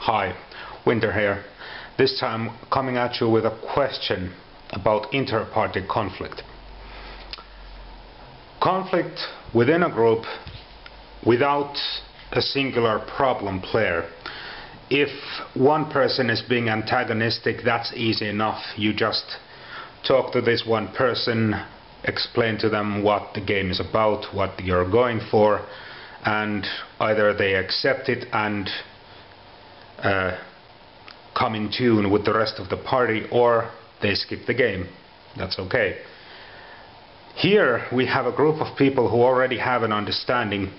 Hi, Winter here. This time coming at you with a question about inter-party conflict. Conflict within a group without a singular problem player. If one person is being antagonistic, that's easy enough. You just talk to this one person, explain to them what the game is about, what you're going for, and either they accept it and come in tune with the rest of the party, or they skip the game. That's okay. Here we have a group of people who already have an understanding,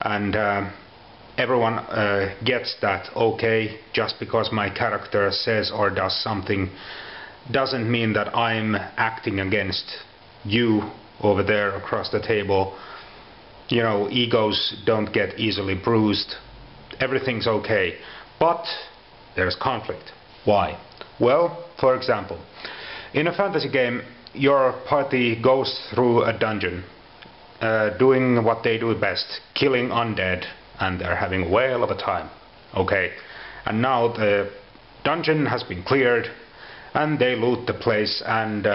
and everyone gets that, okay, just because my character says or does something doesn't mean that I'm acting against you over there across the table. You know, egos don't get easily bruised. Everything's okay. But there's conflict. Why? Well, for example, in a fantasy game, your party goes through a dungeon, doing what they do best, killing undead, and they're having a whale of a time. Okay. And now the dungeon has been cleared, and they loot the place, and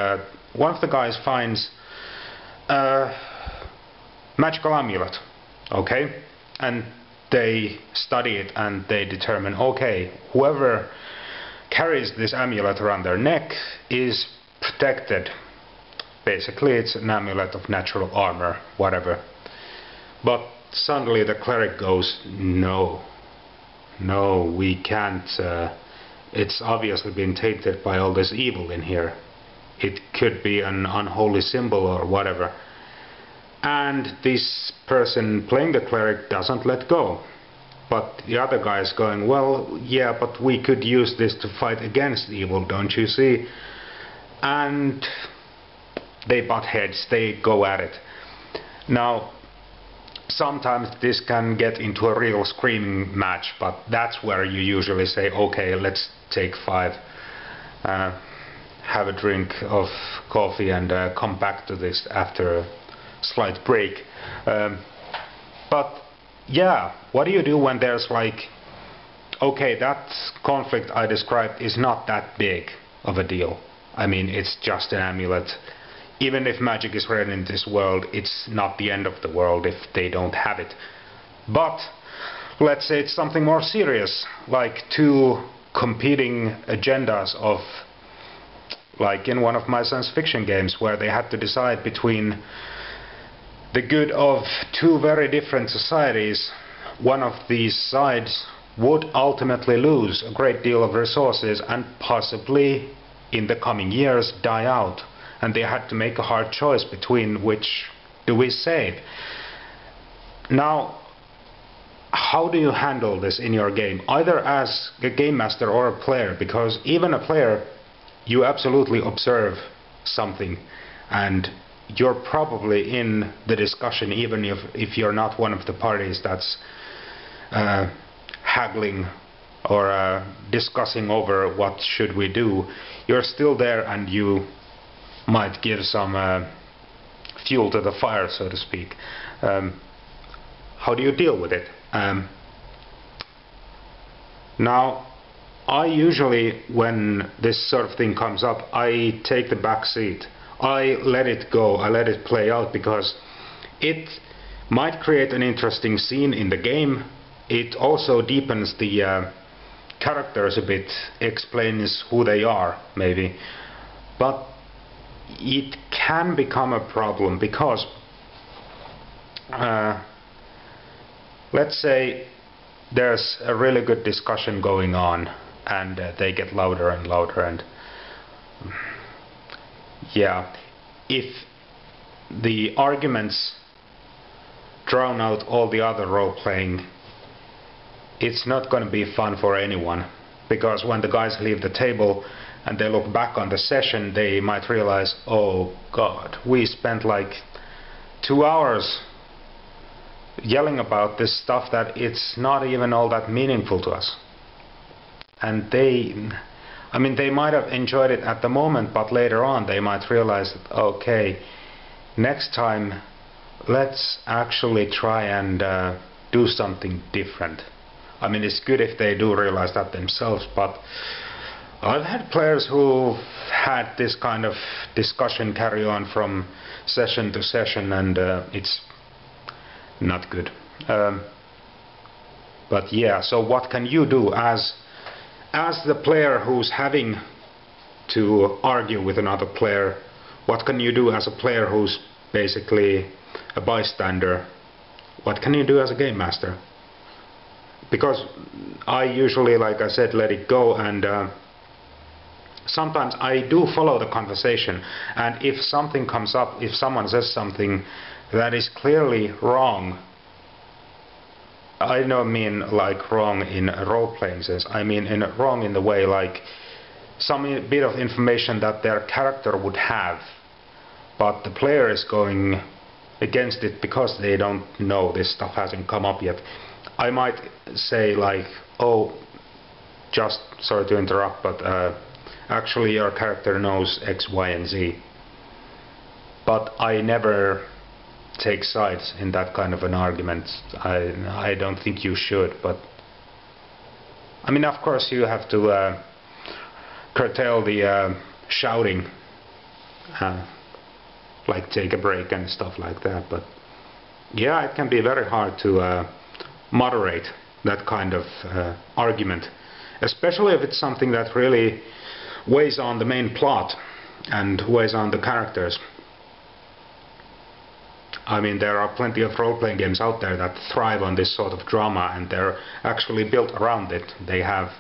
one of the guys finds a magical amulet. Okay. And they study it and they determine, okay, whoever carries this amulet around their neck is protected. Basically it's an amulet of natural armor, whatever. But suddenly the cleric goes, no, we can't, it's obviously been tainted by all this evil in here. It could be an unholy symbol or whatever. And this person playing the cleric doesn't let go. But the other guy is going, well, yeah, but we could use this to fight against evil, don't you see? And they butt heads, they go at it. Now, sometimes this can get into a real screaming match, but that's where you usually say, okay, let's take 5, have a drink of coffee and come back to this after a slight break. But yeah, what do you do when there's like, okay, that conflict I described is not that big of a deal. I mean, it's just an amulet. Even if magic is rare in this world, it's not the end of the world if they don't have it. But let's say it's something more serious, like 2 competing agendas of, like in one of my science fiction games, where they had to decide between the good of 2 very different societies. One of these sides would ultimately lose a great deal of resources and possibly in the coming years die out, and they had to make a hard choice between which do we save. Now, how do you handle this in your game, either as a game master or a player? Because even a player, you absolutely observe something and you're probably in the discussion, even if you're not one of the parties that's haggling or discussing over what should we do. You're still there and you might give some fuel to the fire, so to speak. How do you deal with it? Now, I usually, when this sort of thing comes up, I take the back seat. I let it go, I let it play out, because it might create an interesting scene in the game. It also deepens the characters a bit, explains who they are, maybe. But it can become a problem, because let's say there's a really good discussion going on, and they get louder and louder, and yeah, if the arguments drown out all the other role-playing, it's not going to be fun for anyone, because when the guys leave the table and they look back on the session, they might realize, oh god, we spent like 2 hours yelling about this stuff that it's not even all that meaningful to us. And they might have enjoyed it at the moment, but later on they might realize that, okay, next time let's actually try and do something different. I mean, it's good if they do realize that themselves, but I've had players who had this kind of discussion carry on from session to session, and it's not good. But yeah, so what can you do as the player who's having to argue with another player? What can you do as a player who's basically a bystander? What can you do as a game master? Because I usually, like I said, let it go, and sometimes I do follow the conversation, and if something comes up, if someone says something that is clearly wrong, I don't mean like wrong in a role-playing sense, I mean wrong in the way like some bit of information that their character would have, but the player is going against it because they don't know, this stuff hasn't come up yet. I might say like, oh, just sorry to interrupt, but actually your character knows X, Y and Z. But I never take sides in that kind of an argument. I don't think you should, but I mean, of course you have to curtail the shouting, like take a break and stuff like that, but yeah, it can be very hard to moderate that kind of argument, especially if it's something that really weighs on the main plot and weighs on the characters. I mean, there are plenty of role-playing games out there that thrive on this sort of drama, and they're actually built around it. They have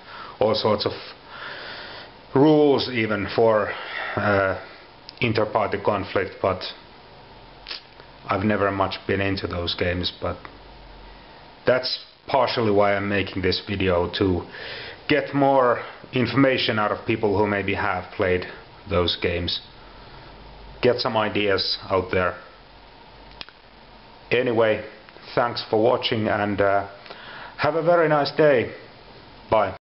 all sorts of rules even for inter-party conflict, but I've never much been into those games. But that's partially why I'm making this video, to get more information out of people who maybe have played those games. Get some ideas out there. Anyway, thanks for watching, and have a very nice day. Bye.